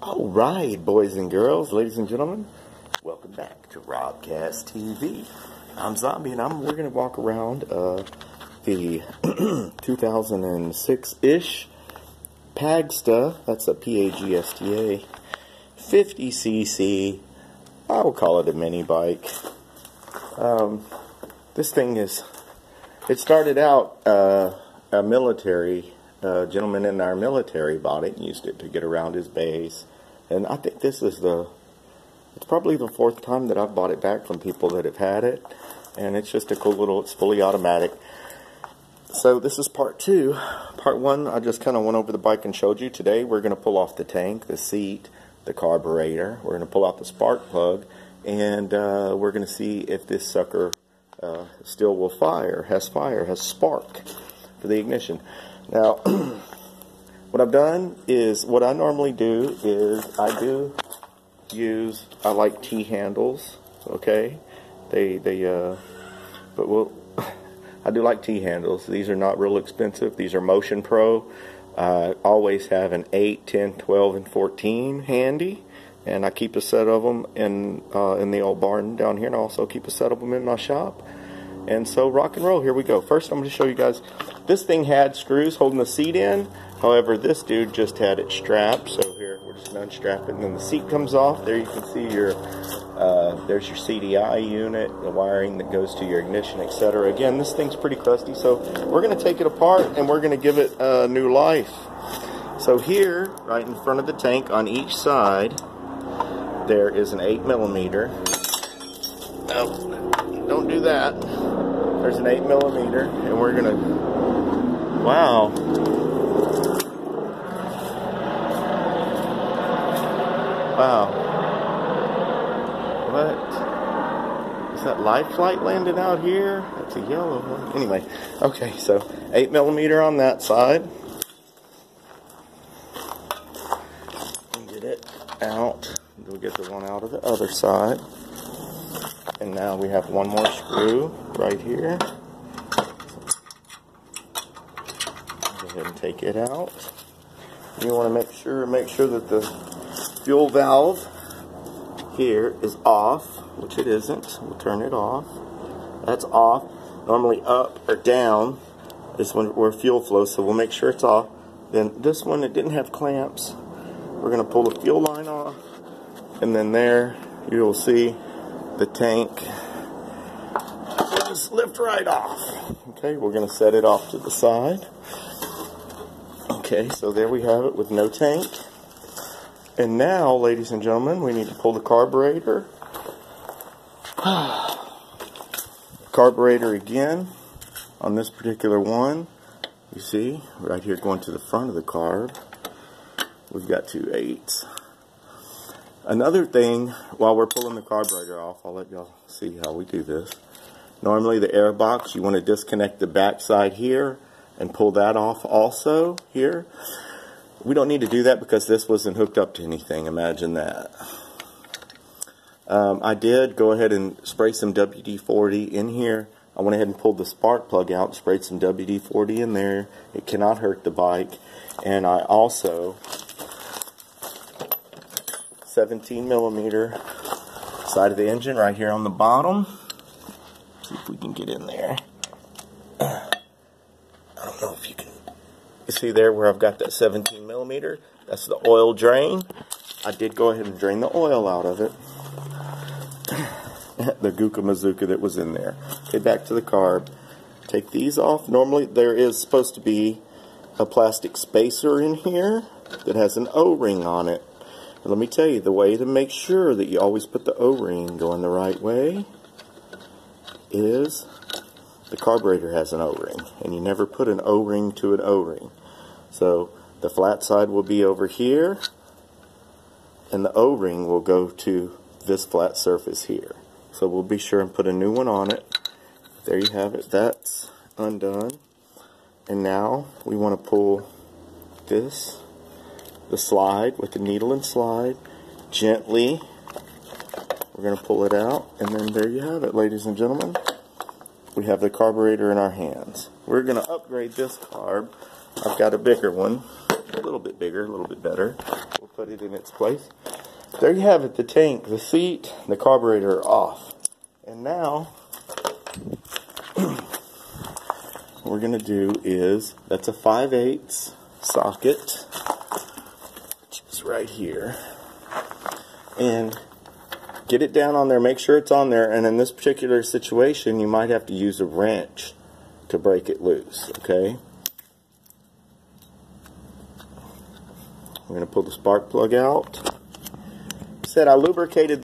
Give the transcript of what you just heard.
Alright, boys and girls, ladies and gentlemen, welcome back to Robcast TV. I'm Zombie, and we're going to walk around the 2006-ish Pagsta, that's a P-A-G-S-T-A, 50cc, I will call it a mini bike. This thing is, it started out a military gentleman in our military bought it and used it to get around his base. And I think this is it's probably the fourth time that I've bought it back from people that have had it. And it's just a cool little, it's fully automatic. So this is part two. Part one, I just kind of went over the bike and showed you. Today we're going to pull off the tank, the seat, the carburetor. We're going to pull out the spark plug. And we're going to see if this sucker still will has spark for the ignition. Now, what I've done is, what I normally do is, I like T-handles, okay? I do like T-handles. These are not real expensive. These are Motion Pro. Always have an 8, 10, 12, and 14 handy. And I keep a set of them in the old barn down here, and I also keep a set of them in my shop. And so, rock and roll, here we go. First, I'm going to show you guys, this thing had screws holding the seat in. However, this dude just had it strapped. So here, we're just going to unstrap it, and then the seat comes off. There you can see there's your CDI unit, the wiring that goes to your ignition, etc. Again, this thing's pretty crusty, so we're going to take it apart, and we're going to give it a new life. So here, right in front of the tank, on each side, there is an 8mm. Oh, don't do that. There's an 8mm, and we're gonna, wow. Wow. What? Is that life light landing out here? That's a yellow one. Anyway, okay, so 8mm on that side. Get it out. We'll get the one out of the other side. And now we have one more screw right here. Go ahead and take it out. You want to make sure that the fuel valve here is off, which it isn't. We'll turn it off. That's off. Normally up or down is where fuel flows, so we'll make sure it's off. Then this one, it didn't have clamps. We're going to pull the fuel line off, and then there you'll see the tank will just lift right off. Okay, we're going to set it off to the side. Okay, so there we have it with no tank. And now, ladies and gentlemen, we need to pull the carburetor. Carburetor again on this particular one. You see, right here going to the front of the carb. We've got 2 8s. Another thing, while we're pulling the carburetor off, I'll let y'all see how we do this. Normally the air box, you want to disconnect the back side here and pull that off also here. We don't need to do that because this wasn't hooked up to anything. Imagine that. I did go ahead and spray some WD-40 in here. I went ahead and pulled the spark plug out, sprayed some WD-40 in there. It cannot hurt the bike. And I also 17mm side of the engine right here on the bottom. See if we can get in there. I don't know if you can. You see there where I've got that 17mm? That's the oil drain. I did go ahead and drain the oil out of it. The Gooka Mazuka that was in there. Okay, back to the carb. Take these off. Normally there is supposed to be a plastic spacer in here that has an O-ring on it. And let me tell you, the way to make sure that you always put the O-ring going the right way is the carburetor has an O-ring, and you never put an O-ring to an O-ring. So the flat side will be over here, and the O-ring will go to this flat surface here. So we'll be sure and put a new one on it. There you have it. That's undone. And now we want to pull this, the slide with the needle and slide, gently. We're going to pull it out, and then there you have it, ladies and gentlemen. We have the carburetor in our hands. We're going to upgrade this carb. I've got a bigger one. a little bit bigger, a little bit better. We'll put it in its place. There you have it, the tank, the seat, the carburetor are off. And now, what we're going to do is, that's a 5/8 socket, which is right here. And get it down on there, make sure it's on there, and in this particular situation, you might have to use a wrench to break it loose, okay? We're going to pull the spark plug out. Said I lubricated